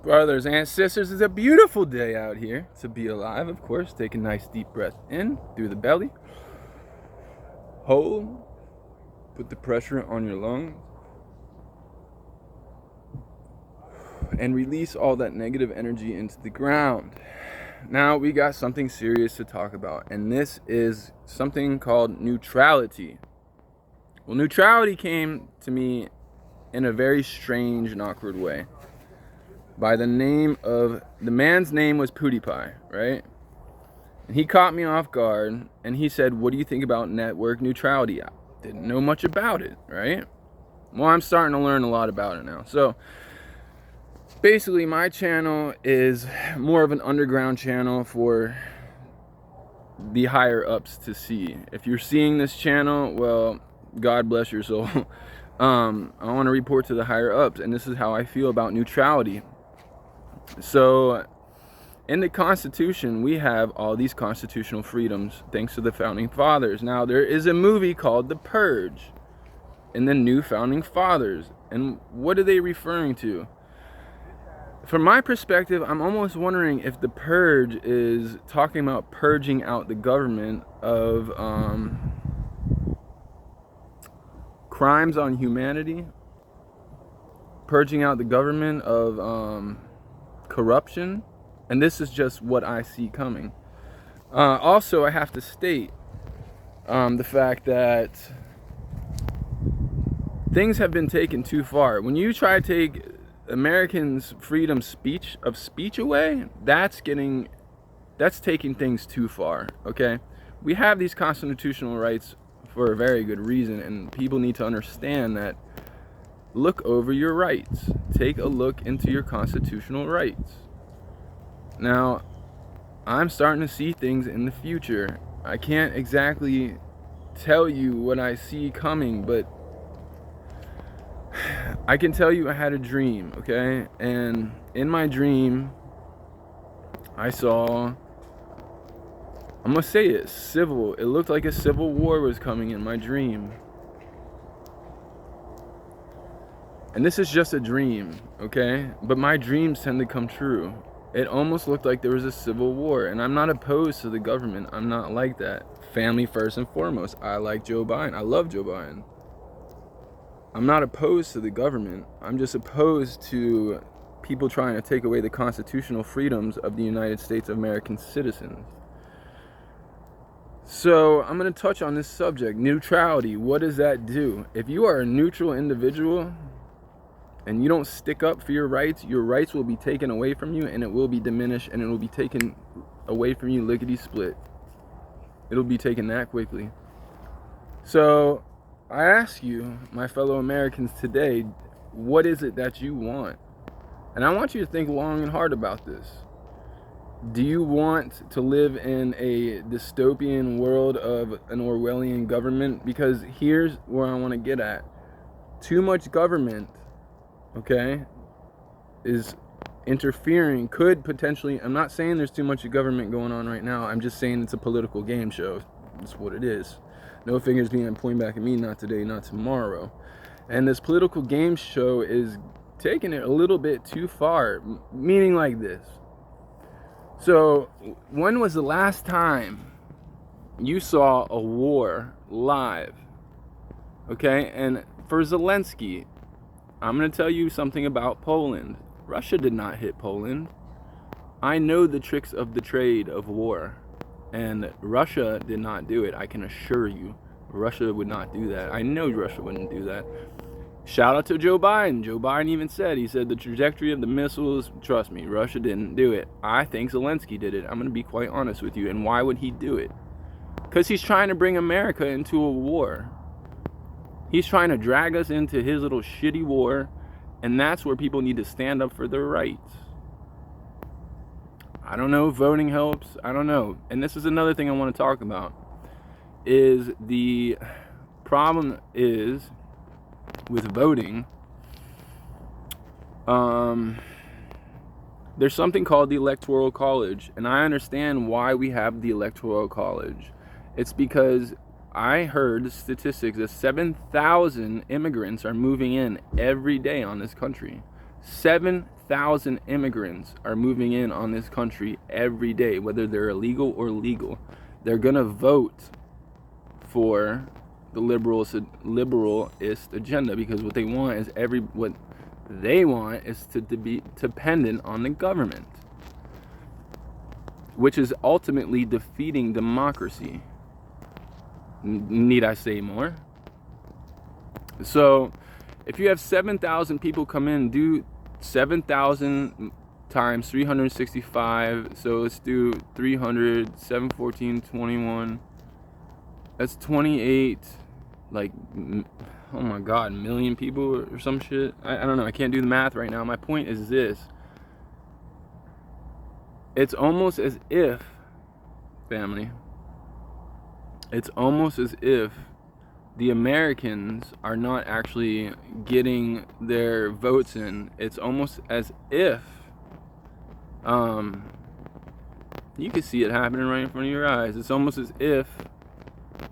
Brothers and sisters, it's a beautiful day out here to be alive, of course. Take a nice deep breath in through the belly. Hold. Put the pressure on your lungs. And release all that negative energy into the ground. Now we got something serious to talk about, and this is something called neutrality. Well, neutrality came to me in a very strange and awkward way. By the man's name was PewDiePie, right? And he caught me off guard, and he said, "What do you think about network neutrality?" I didn't know much about it, right? Well, I'm starting to learn a lot about it now. So basically, my channel is more of an underground channel for the higher ups to see. If you're seeing this channel, well, God bless your soul. I want to report to the higher ups, and this is how I feel about neutrality. So in the Constitution, we have all these constitutional freedoms thanks to the Founding Fathers. Now, there is a movie called The Purge in the new Founding Fathers. And what are they referring to? From my perspective, I'm almost wondering if The Purge is talking about purging out the government of crimes on humanity, purging out the government of corruption, and this is just what I see coming. Also, I have to state the fact that things have been taken too far. When you try to take Americans' freedom of speech away, that's taking things too far. Okay, we have these constitutional rights for a very good reason, and people need to understand that. Look over your rights. Take a look into your constitutional rights. Now, I'm starting to see things in the future. I can't exactly tell you what I see coming, but I can tell you I had a dream, okay? And in my dream, I saw, I'm gonna say it looked like a civil war was coming in my dream. And this is just a dream, okay? But my dreams tend to come true. It almost looked like there was a civil war, and I'm not opposed to the government. I'm not like that. Family first and foremost. I like Joe Biden. I love Joe Biden. I'm not opposed to the government. I'm just opposed to people trying to take away the constitutional freedoms of the United States of American citizens. So I'm going to touch on this subject, neutrality. What does that do? If you are a neutral individual and you don't stick up for your rights will be taken away from you, and it will be diminished, and it will be taken away from you lickety-split. It'll be taken that quickly. So I ask you, my fellow Americans today, what is it that you want? And I want you to think long and hard about this. Do you want to live in a dystopian world of an Orwellian government? Because here's where I want to get at. Too much government, okay, is interfering, could potentially, I'm not saying there's too much government going on right now, I'm just saying it's a political game show. That's what it is. No fingers being pointed back at me, not today, not tomorrow. And this political game show is taking it a little bit too far, meaning like this. So, when was the last time you saw a war live? Okay, and for Zelensky, I'm going to tell you something about Poland. Russia did not hit Poland. I know the tricks of the trade of war, and Russia did not do it. I can assure you, Russia would not do that. I know Russia wouldn't do that. Shout out to Joe Biden. Joe Biden even said the trajectory of the missiles, trust me, Russia didn't do it. I think Zelensky did it. I'm going to be quite honest with you. And why would he do it? Because he's trying to bring America into a war. He's trying to drag us into his little shitty war, and that's where people need to stand up for their rights. I don't know if voting helps. I don't know. And this is another thing I want to talk about. Is the problem is with voting, there's something called the Electoral College, and I understand why we have the Electoral College. It's because I heard statistics that 7,000 immigrants are moving in every day on this country. 7,000 7,000 immigrants are moving in on this country every day, whether they're illegal or legal. They're gonna vote for the liberalist agenda, because what they want is to be dependent on the government, which is ultimately defeating democracy. Need I say more? So if you have 7,000 people come in, do 7,000 times 365. So let's do 300, 714, 21. That's 28, like, oh my God, million people or some shit. I don't know. I can't do the math right now. My point is this. It's almost as if, family, it's almost as if the Americans are not actually getting their votes in. It's almost as if, you can see it happening right in front of your eyes. It's almost as if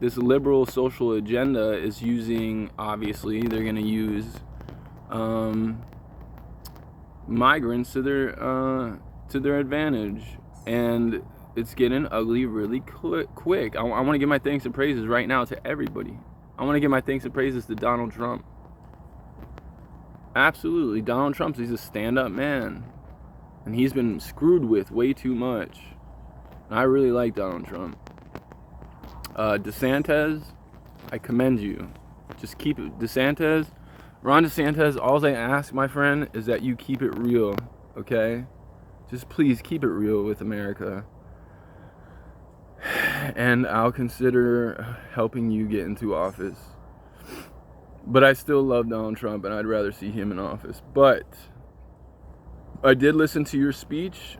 this liberal social agenda is using, obviously, they're going to use migrants to their advantage. And it's getting ugly really quick. I want to give my thanks and praises right now to everybody. I want to give my thanks and praises to Donald Trump. Absolutely. Donald Trump, he's a stand-up man. And he's been screwed with way too much. And I really like Donald Trump. DeSantis, I commend you. Just keep it. Ron DeSantis, all I ask, my friend, is that you keep it real, okay? Just please keep it real with America. And I'll consider helping you get into office. But I still love Donald Trump, and I'd rather see him in office. But I did listen to your speech,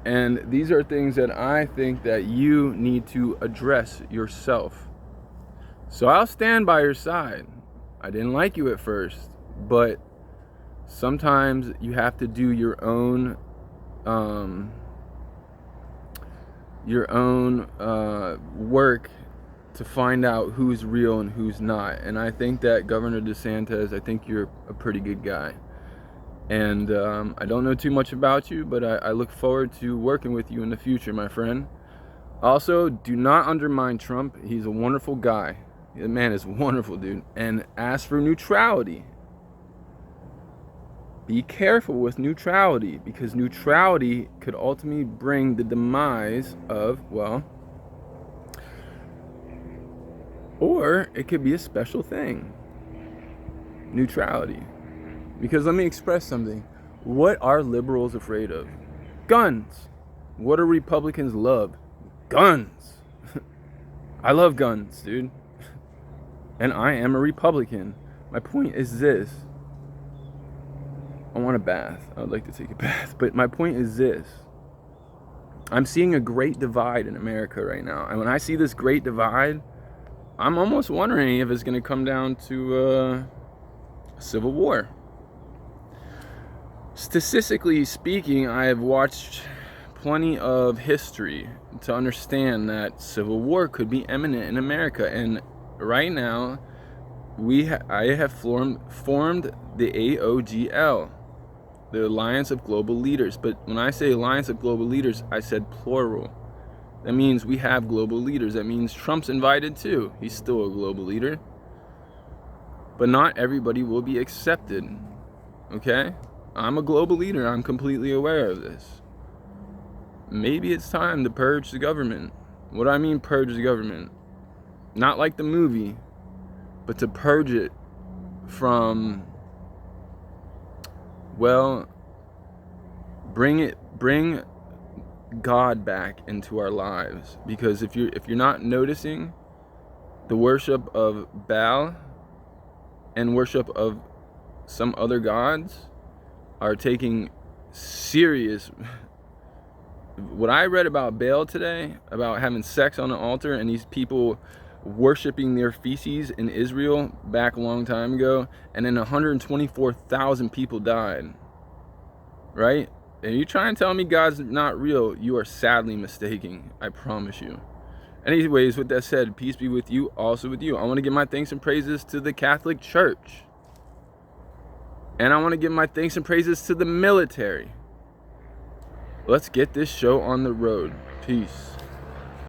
and these are things that I think that you need to address yourself. So I'll stand by your side. I didn't like you at first, but sometimes you have to do your own work to find out who's real and who's not. And I think that Governor DeSantis, I think you're a pretty good guy. And I don't know too much about you, but I look forward to working with you in the future, my friend. Also, do not undermine Trump. He's a wonderful guy. The man is wonderful, dude. And as for neutrality, be careful with neutrality, because neutrality could ultimately bring the demise of, well, or it could be a special thing. Neutrality. Because let me express something. What are liberals afraid of? Guns. What do Republicans love? Guns. I love guns, dude. And I am a Republican. My point is this. I want a bath. I would like to take a bath. But my point is this. I'm seeing a great divide in America right now. And when I see this great divide, I'm almost wondering if it's going to come down to a civil war. Statistically speaking, I have watched plenty of history to understand that civil war could be imminent in America. And right now, I have formed the AOGL, the Alliance of Global Leaders. But when I say Alliance of Global Leaders, I said plural. That means we have global leaders. That means Trump's invited too. He's still a global leader. But not everybody will be accepted. Okay? I'm a global leader. I'm completely aware of this. Maybe it's time to purge the government. What do I mean purge the government? Not like the movie, but to purge it from, well, bring God back into our lives. Because if you're not noticing, the worship of Baal and worship of some other gods are taking serious. What I read about Baal today, about having sex on the altar, and these people worshiping their feces in Israel back a long time ago, and then 124,000 people died. Right? And you try and tell me God's not real, you are sadly mistaken. I promise you. Anyways, with that said, peace be with you, also with you. I want to give my thanks and praises to the Catholic Church. And I want to give my thanks and praises to the military. Let's get this show on the road. Peace.